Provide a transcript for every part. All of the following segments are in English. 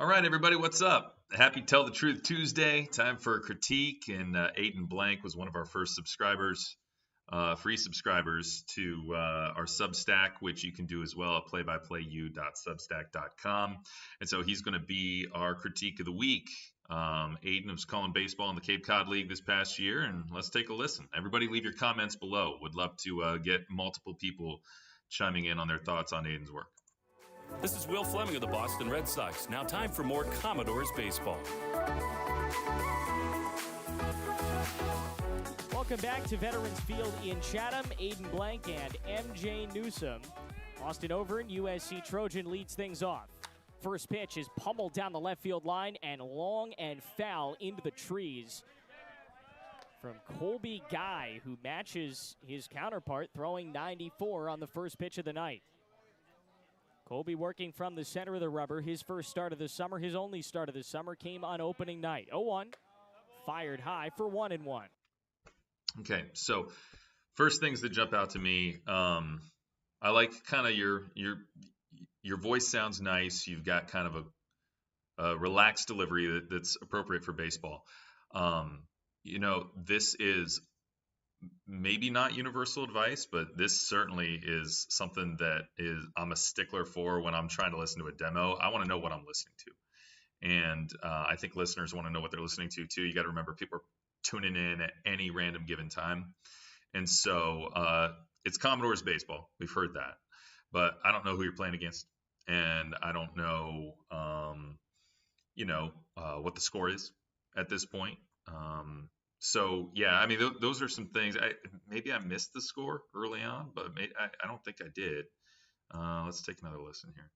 All right, everybody, what's up? Happy Tell the Truth Tuesday. Time for a critique, and Aiden Blanc was one of our first subscribers, free subscribers to our Substack, which you can do as well at playbyplayu.substack.com. And so he's going to be our critique of the week. Aiden was calling baseball in the Cape Cod League this past year, and let's take a listen. Everybody leave your comments below. Would love to get multiple people chiming in on their thoughts on Aiden's work. This is Will Fleming of the Boston Red Sox. Now time for more Commodores baseball. Welcome back to Veterans Field in Chatham. Aiden Blanc and MJ Newsom. Austin Overn, USC Trojan, leads things off. First pitch is pummeled down the left field line and long and foul into the trees from Colby Guy, who matches his counterpart, throwing 94 on the first pitch of the night. Colby working from the center of the rubber. His first start of the summer, his only start of the summer, came on opening night. 0-1, fired high for 1-1. Okay, so first things that jump out to me, I like kind of your voice sounds nice. You've got kind of a relaxed delivery that's appropriate for baseball. This is maybe not universal advice, but this certainly is something that I'm a stickler for when I'm trying to listen to a demo. I want to know what I'm listening to. And I think listeners want to know what they're listening to too. You got to remember, people are tuning in at any random given time. And so it's Commodores baseball. We've heard that. But I don't know who you're playing against. And I don't know, what the score is at this point. So, yeah, I mean, those are some things. Maybe I missed the score early on, but I don't think I did. Let's take another listen here.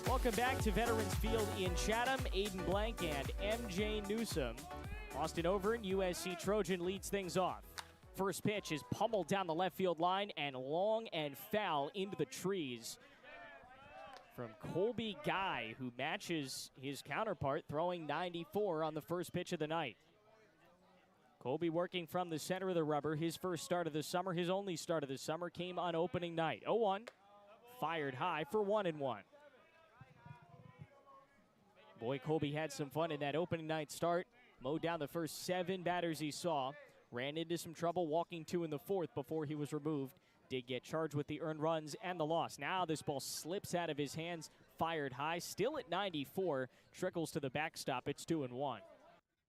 Welcome back to Veterans Field in Chatham. Aiden Blanc and MJ Newsom. Austin Overn, USC Trojan, leads things off. First pitch is pummeled down the left field line and long and foul into the trees from Colby Guy, who matches his counterpart, throwing 94 on the first pitch of the night. Colby working from the center of the rubber. His first start of the summer, his only start of the summer, came on opening night. 0-1, fired high for 1-1. Boy, Colby had some fun in that opening night start. Mowed down the first 7 batters he saw. Ran into some trouble walking 2 in the 4th before he was removed. Did get charged with the earned runs and the loss. Now this ball slips out of his hands, fired high, still at 94, trickles to the backstop. It's 2-1.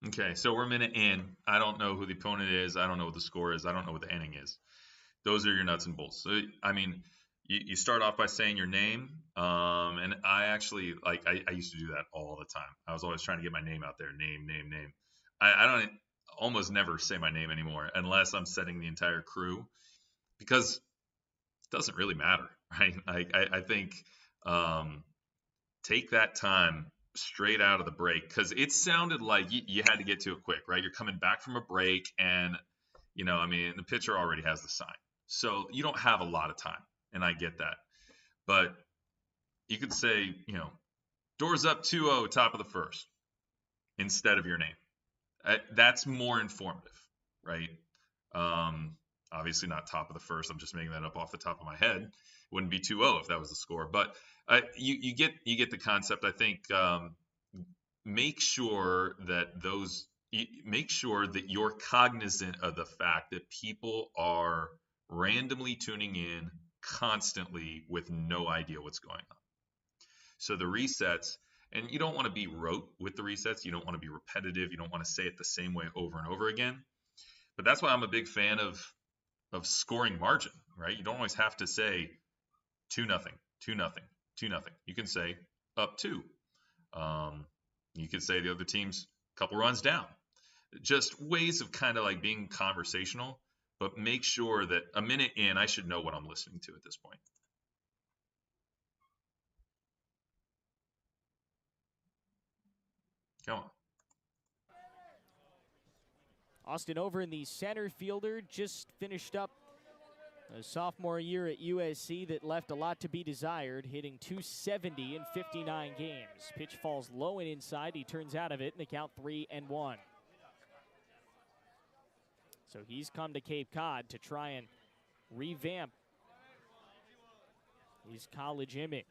Okay, so we're a minute in. I don't know who the opponent is. I don't know what the score is. I don't know what the inning is. Those are your nuts and bolts. So, I mean, you start off by saying your name, and I actually, I used to do that all the time. I was always trying to get my name out there, name. I don't almost never say my name anymore unless I'm setting the entire crew, because it doesn't really matter, right? I think take that time straight out of the break, because it sounded like you had to get to it quick, right? You're coming back from a break, and the pitcher already has the sign, so you don't have a lot of time, and I get that. But you could say, doors up 2-0, top of the first, instead of your name. That's more informative, right? Obviously not top of the first. I'm just making that up off the top of my head. It wouldn't be 2-0 if that was the score. But you get the concept. I think make sure that you're cognizant of the fact that people are randomly tuning in constantly with no idea what's going on. So the resets, and you don't want to be rote with the resets. You don't want to be repetitive. You don't want to say it the same way over and over again. But that's why I'm a big fan of scoring margin, right? You don't always have to say 2-0, 2-0, 2-0. You can say up 2. You could say the other team's a couple runs down. Just ways of kind of like being conversational, but make sure that a minute in, I should know what I'm listening to at this point. Come on. Austin Overn, the center fielder, just finished up a sophomore year at USC that left a lot to be desired, hitting .270 in 59 games. Pitch falls low and inside. He turns out of it in the count 3-1. So he's come to Cape Cod to try and revamp his college image.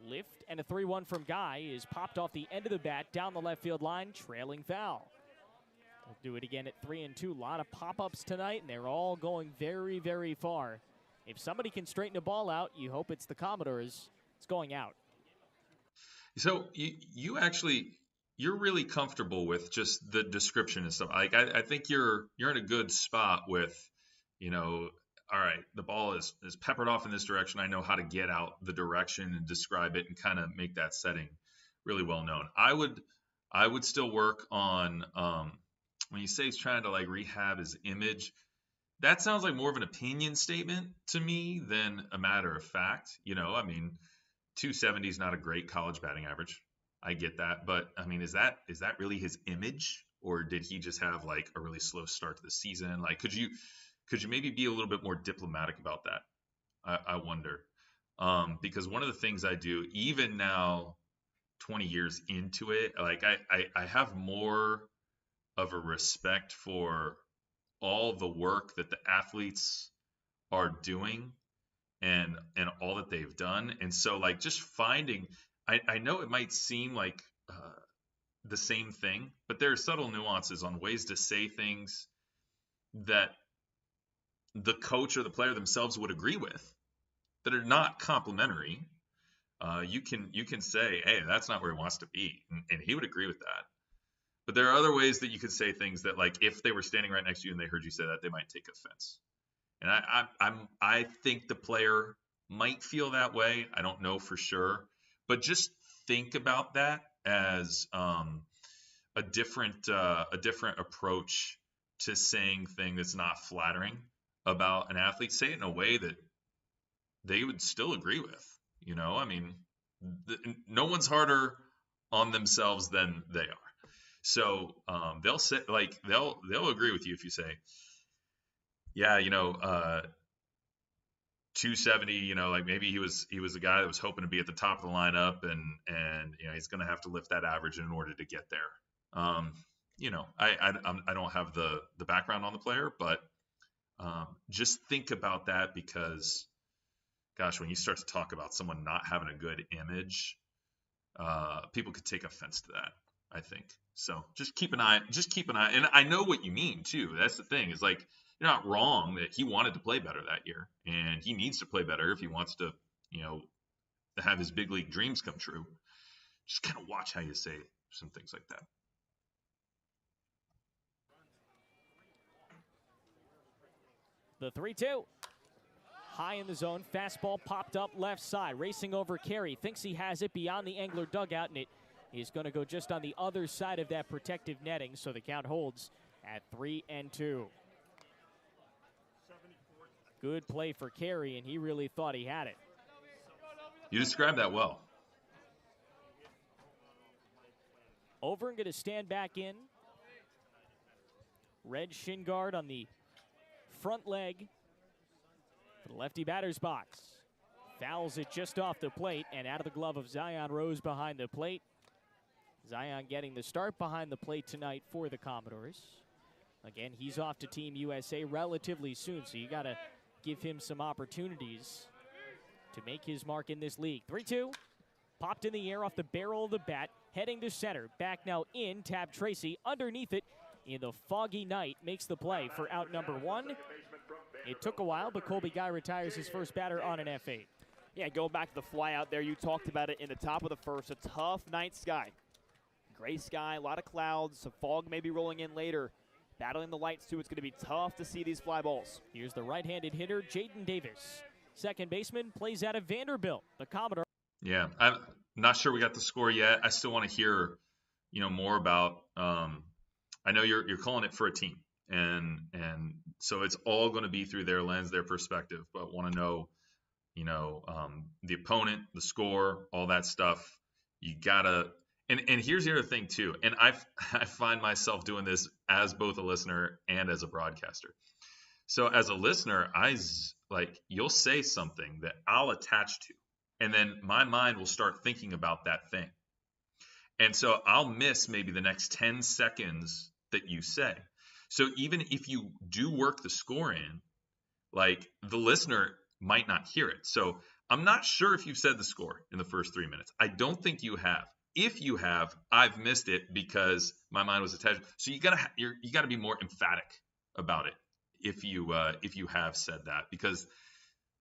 Lift and a 3-1 from Guy is popped off the end of the bat down the left field line, trailing foul. We'll do it again at 3-2. A lot of pop-ups tonight, and they're all going very, very far. If somebody can straighten the ball out, you hope it's the Commodores. It's going out. So you're really comfortable with just the description and stuff. Like I think you're in a good spot with, all right, the ball is peppered off in this direction. I know how to get out the direction and describe it and kind of make that setting really well known. I would still work on when you say he's trying to like rehab his image. That sounds like more of an opinion statement to me than a matter of fact. 270 is not a great college batting average. I get that, but I mean, is that really his image, or did he just have like a really slow start to the season? Like, could you maybe be a little bit more diplomatic about that? I wonder, because one of the things I do, even now, 20 years into it, like I have more of a respect for all the work that the athletes are doing and all that they've done. And so like just finding, I know it might seem like the same thing, but there are subtle nuances on ways to say things that the coach or the player themselves would agree with that are not complimentary. You can say, hey, that's not where he wants to be. And he would agree with that. But there are other ways that you could say things that, like, if they were standing right next to you and they heard you say that, they might take offense. And I think the player might feel that way. I don't know for sure, but just think about that as a different approach to saying thing that's not flattering about an athlete. Say it in a way that they would still agree with. No one's harder on themselves than they are. So they'll say, like, they'll agree with you if you say, yeah, 270, like maybe he was a guy that was hoping to be at the top of the lineup, and he's going to have to lift that average in order to get there. I don't have the background on the player, but just think about that, because gosh, when you start to talk about someone not having a good image, people could take offense to that, I think. So just keep an eye. And I know what you mean too. That's the thing, is like, you're not wrong that he wanted to play better that year, and he needs to play better if he wants to, to have his big league dreams come true. Just kind of watch how you say some things like that. The 3-2. High in the zone, fastball popped up left side, racing over Carey, thinks he has it beyond the Angler dugout, and it is going to go just on the other side of that protective netting, so the count holds at 3-2. Good play for Carey, and he really thought he had it. You described that well. Over and going to stand back in. Red shin guard on the front leg for the lefty batter's box. Fouls it just off the plate and out of the glove of Zion Rose behind the plate. Zion getting the start behind the plate tonight for the Commodores. Again, he's off to Team USA relatively soon, so you got to give him some opportunities to make his mark in this league. 3-2, popped in the air off the barrel of the bat, heading to center. Back now in, Tab Tracy underneath it in the foggy night, makes the play for out number one. It took a while, but Colby Guy retires his first batter on an F8. Yeah, going back to the fly out there, you talked about it in the top of the first. A tough night sky. Gray sky, a lot of clouds, some fog maybe rolling in later. Battling the lights, too. It's going to be tough to see these fly balls. Here's the right-handed hitter, Jaden Davis. Second baseman plays out of Vanderbilt. The Commodore. Yeah, I'm not sure we got the score yet. I still want to hear, more about. I know you're calling it for a team, and so it's all going to be through their lens, their perspective. But want to know, the opponent, the score, all that stuff. You gotta. And here's the other thing too, and I find myself doing this as both a listener and as a broadcaster. So as a listener, you'll say something that I'll attach to, and then my mind will start thinking about that thing. And so I'll miss maybe the next 10 seconds that you say. So even if you do work the score in, like, the listener might not hear it. So I'm not sure if you've said the score in the first 3 minutes. I don't think you have. If you have, I've missed it because my mind was attached. So you gotta be more emphatic about it if you have said that, because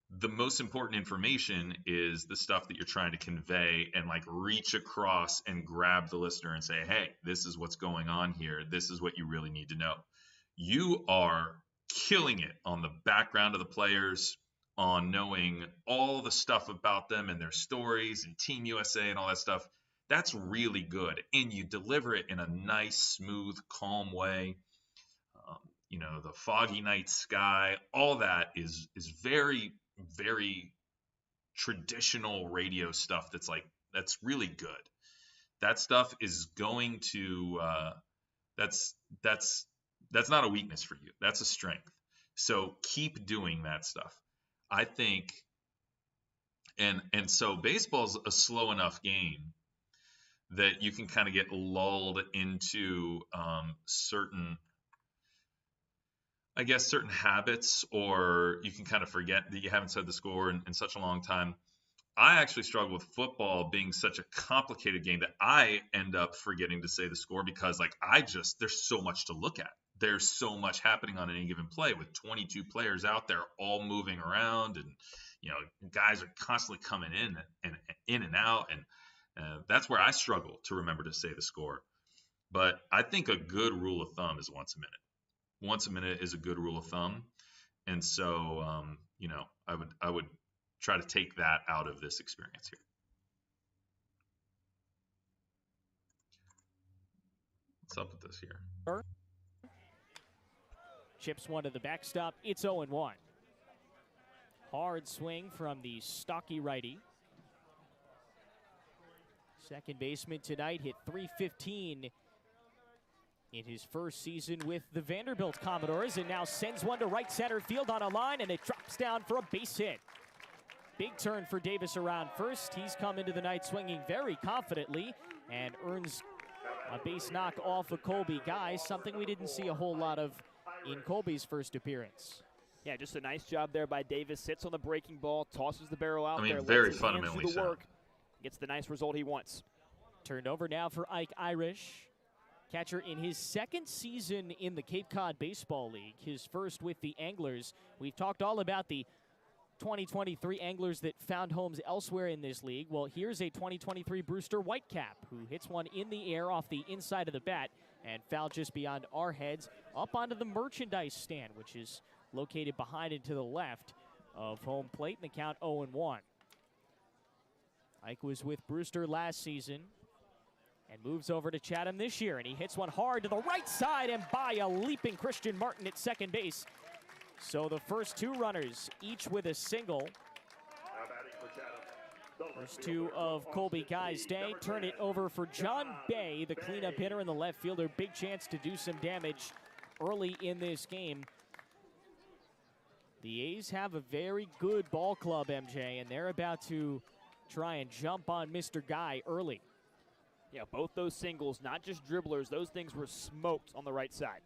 the most important information is the stuff that you're trying to convey and like reach across and grab the listener and say, hey, this is what's going on here. This is what you really need to know. You are killing it on the background of the players, on knowing all the stuff about them and their stories and Team USA and all that stuff. That's really good. And you deliver it in a nice, smooth, calm way. The foggy night sky, all that is very, very traditional radio stuff that's really good. That stuff is going to that's not a weakness for you. That's a strength. So keep doing that stuff. I think and so baseball's a slow enough game that you can kind of get lulled into certain habits, or you can kind of forget that you haven't said the score in such a long time. I actually struggle with football being such a complicated game that I end up forgetting to say the score because there's so much to look at. There's so much happening on any given play with 22 players out there all moving around, and guys are constantly coming in and out, and that's where I struggle to remember to say the score. But I think a good rule of thumb is once a minute. Once a minute is a good rule of thumb, and so I would try to take that out of this experience here. What's up with this here? Chips one to the backstop. It's 0-1. Hard swing from the stocky righty. Second baseman tonight hit .315 in his first season with the Vanderbilt Commodores, and now sends one to right center field on a line, and it drops down for a base hit. Big turn for Davis around first. He's come into the night swinging very confidently and earns a base knock off of Colby Guy, something we didn't see a whole lot of in Colby's first appearance. Yeah, just a nice job there by Davis. Sits on the breaking ball, tosses the barrel out there. Very lets his hands fundamentally do the sound. work, gets the nice result he wants. Turned over now for Ike Irish. Catcher in his second season in the Cape Cod Baseball League, his first with the Anglers. We've talked all about the 2023 Anglers that found homes elsewhere in this league. Well, here's a 2023 Brewster Whitecap who hits one in the air off the inside of the bat and fouled just beyond our heads up onto the merchandise stand, which is located behind and to the left of home plate, and the count 0-1. Ike was with Brewster last season and moves over to Chatham this year, and he hits one hard to the right side and by a leaping Christian Martin at second base. So the first two runners, each with a single. First two of Colby Guy's day. Turn it over for John Bay, the cleanup hitter and the left fielder. Big chance to do some damage early in this game. The A's have a very good ball club, MJ, and they're about to try and jump on Mr. Guy early. Yeah, both those singles, not just dribblers, those things were smoked on the right side.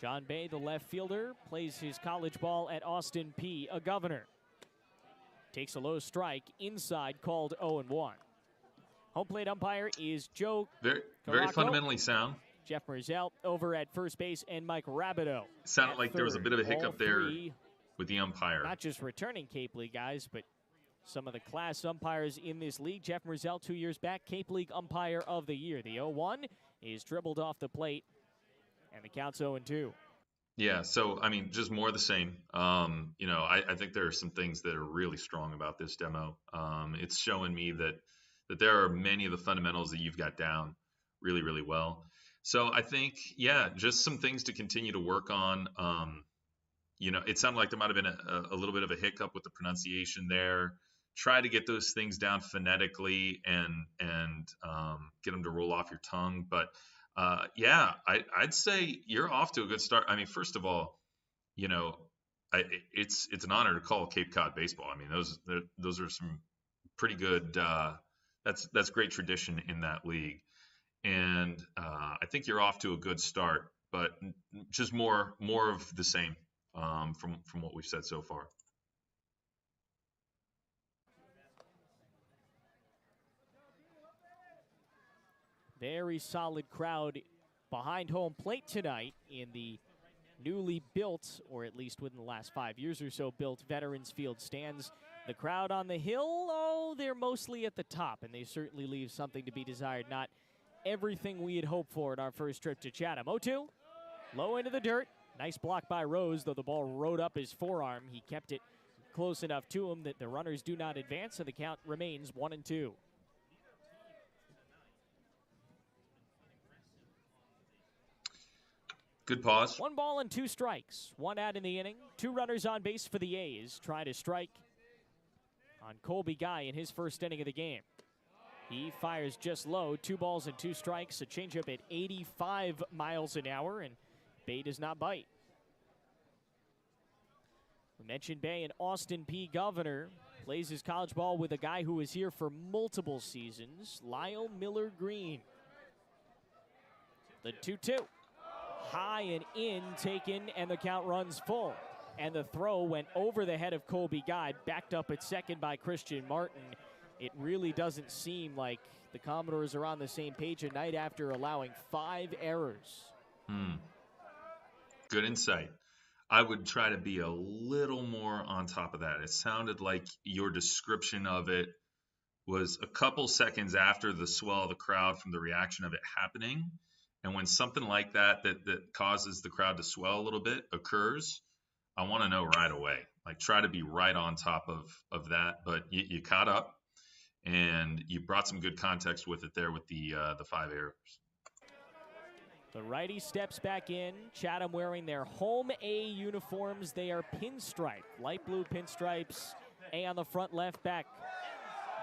John Bay, the left fielder, plays his college ball at Austin P. A Governor. Takes a low strike, inside, called 0-1. Home plate umpire is Joe Very Caraco. fundamentally sound. Jeff Merzell over at first base, and Mike Rabideau. It sounded like there was a bit of a hiccup there Three, with the umpire. not just returning Cape League guys, but some of the class umpires in this league. Jeff Merzell, 2 years back, Cape League Umpire of the Year. The 0-1 is dribbled off the plate, and the count's 0-2. Yeah, so, just more of the same. I think there are some things that are really strong about this demo. It's showing me that there are many of the fundamentals that you've got down really, really well. So I think, just some things to continue to work on. It sounded like there might have been a little bit of a hiccup with the pronunciation there. Try to get those things down phonetically and get them to roll off your tongue. But I'd say you're off to a good start. First of all, it's an honor to call Cape Cod baseball. Those are some pretty good. That's great tradition in that league, and I think you're off to a good start. But just more of the same from what we've said so far. Very solid crowd behind home plate tonight in the newly built, or at least within the last 5 years or so, built Veterans Field stands. The crowd on the hill, oh, they're mostly at the top, and they certainly leave something to be desired. Not everything we had hoped for in our first trip to Chatham. 0-2, low into the dirt. Nice block by Rose, though the ball rode up his forearm. He kept it close enough to him that the runners do not advance, and the count remains 1-2. Good pause. 1 ball and 2 strikes. 1 out in the inning. 2 runners on base for the A's. Try to strike on Colby Guy in his first inning of the game. He fires just low. 2 balls and 2 strikes. A changeup at 85 miles an hour, and Bay does not bite. We mentioned Bay, and Austin P. Governor plays his college ball with a guy who was here for multiple seasons, Lyle Miller Green. The 2-2. High and in, taken, and the count runs full. And the throw went over the head of Colby Guy, backed up at second by Christian Martin. It really doesn't seem like the Commodores are on the same page a night after allowing 5 errors. Good insight. I would try to be a little more on top of that. It sounded like your description of it was a couple seconds after the swell of the crowd from the reaction of it happening. And when something like that causes the crowd to swell a little bit occurs, I want to know right away. Like, try to be right on top of that. But you caught up, and you brought some good context with it there with the 5 errors. The righty steps back in. Chatham wearing their home A uniforms. They are pinstripe, light blue pinstripes. A on the front left back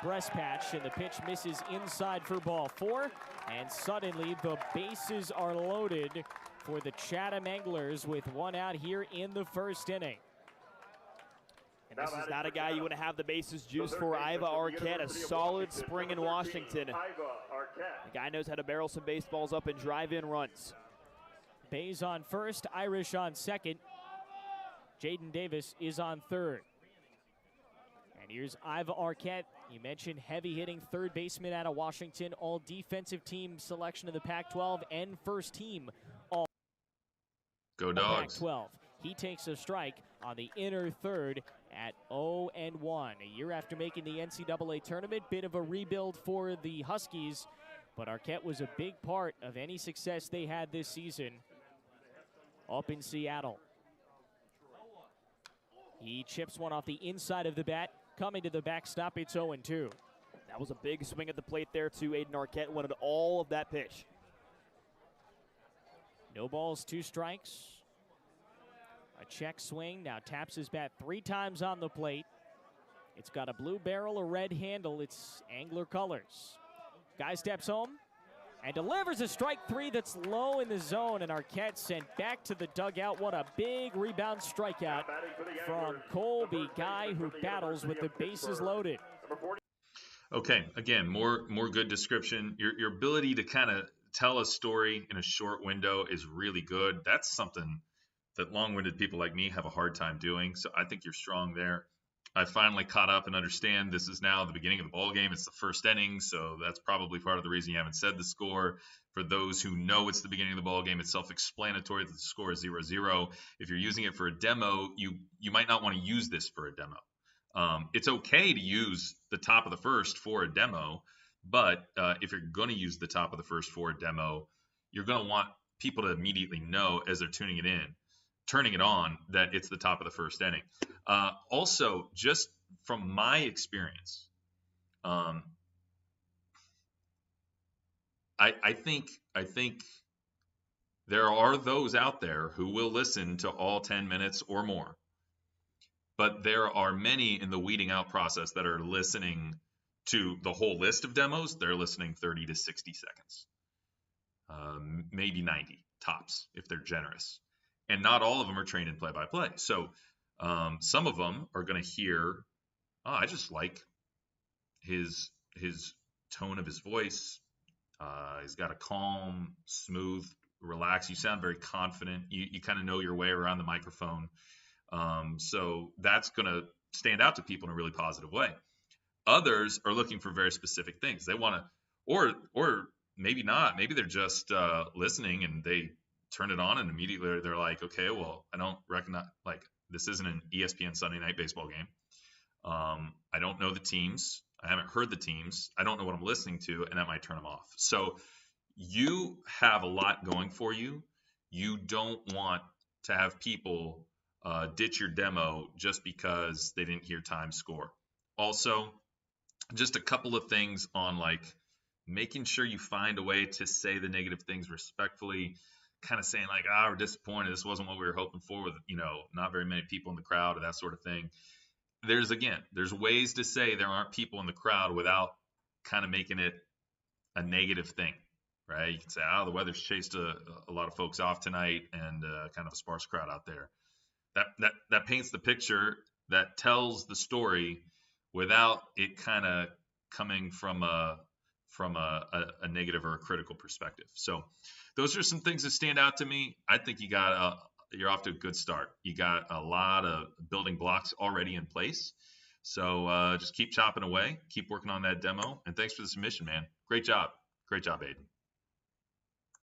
breast patch, and the pitch misses inside for ball 4. And suddenly the bases are loaded for the Chatham Anglers with 1 out here in the first inning. And this is not a guy you want to have the bases juiced for. Iva Arquette, a solid spring in Washington. The guy knows how to barrel some baseballs up and drive in runs. Bays on first, Irish on second. Jaden Davis is on third. And here's Iva Arquette. You mentioned heavy-hitting third baseman out of Washington, all defensive team selection of the Pac-12 and first team all Go Dogs. Pac-12. He takes a strike on the inner third at 0-1. A year after making the NCAA tournament, bit of a rebuild for the Huskies, but Arquette was a big part of any success they had this season up in Seattle. He chips one off the inside of the bat. Coming to the backstop, it's 0-2. That was a big swing at the plate there, too. Aiden Arquette wanted all of that pitch. No balls, 2 strikes. A check swing, now taps his bat 3 times on the plate. It's got a blue barrel, a red handle. It's Angler colors. Guy steps home and delivers a strike 3 that's low in the zone, and Arquette sent back to the dugout. What a big rebound strikeout from Colby Guy, who battles with the bases loaded. Okay, again, more good description. Your ability to kind of tell a story in a short window is really good. That's something that long-winded people like me have a hard time doing, so I think you're strong there. I finally caught up and understand this is now the beginning of the ball game. It's the first inning, so that's probably part of the reason you haven't said the score. For those who know it's the beginning of the ball game, it's self-explanatory that the score is 0-0. If you're using it for a demo, you might not want to use this for a demo. It's okay to use the top of the first for a demo, but if you're going to use the top of the first for a demo, you're going to want people to immediately know as they're turning it on, that it's the top of the first inning. Also, just from my experience, I think there are those out there who will listen to all 10 minutes or more, but there are many in the weeding out process that are listening to the whole list of demos. They're listening 30 to 60 seconds, maybe 90 tops if they're generous. And not all of them are trained in play-by-play. So some of them are going to hear, oh, I just like his tone of his voice. He's got a calm, smooth, relaxed. You sound very confident. You kind of know your way around the microphone. So that's going to stand out to people in a really positive way. Others are looking for very specific things. They want to, or maybe not. Maybe they're just listening and they turn it on and immediately they're like, okay, well, I don't recognize, like, this isn't an ESPN Sunday night baseball game. I don't know the teams. I haven't heard the teams. I don't know what I'm listening to, and that might turn them off. So you have a lot going for you. You don't want to have people ditch your demo just because they didn't hear time score. Also, just a couple of things on like making sure you find a way to say the negative things respectfully, kind of saying like, we're disappointed. This wasn't what we were hoping for with, not very many people in the crowd or that sort of thing. There's ways to say there aren't people in the crowd without kind of making it a negative thing, right? You can say, the weather's chased a lot of folks off tonight and kind of a sparse crowd out there. That paints the picture, that tells the story without it kind of coming from a negative or a critical perspective. So those are some things that stand out to me. I think you're off to a good start. You got a lot of building blocks already in place. So just keep chopping away, keep working on that demo. And thanks for the submission, man. Great job. Great job, Aiden.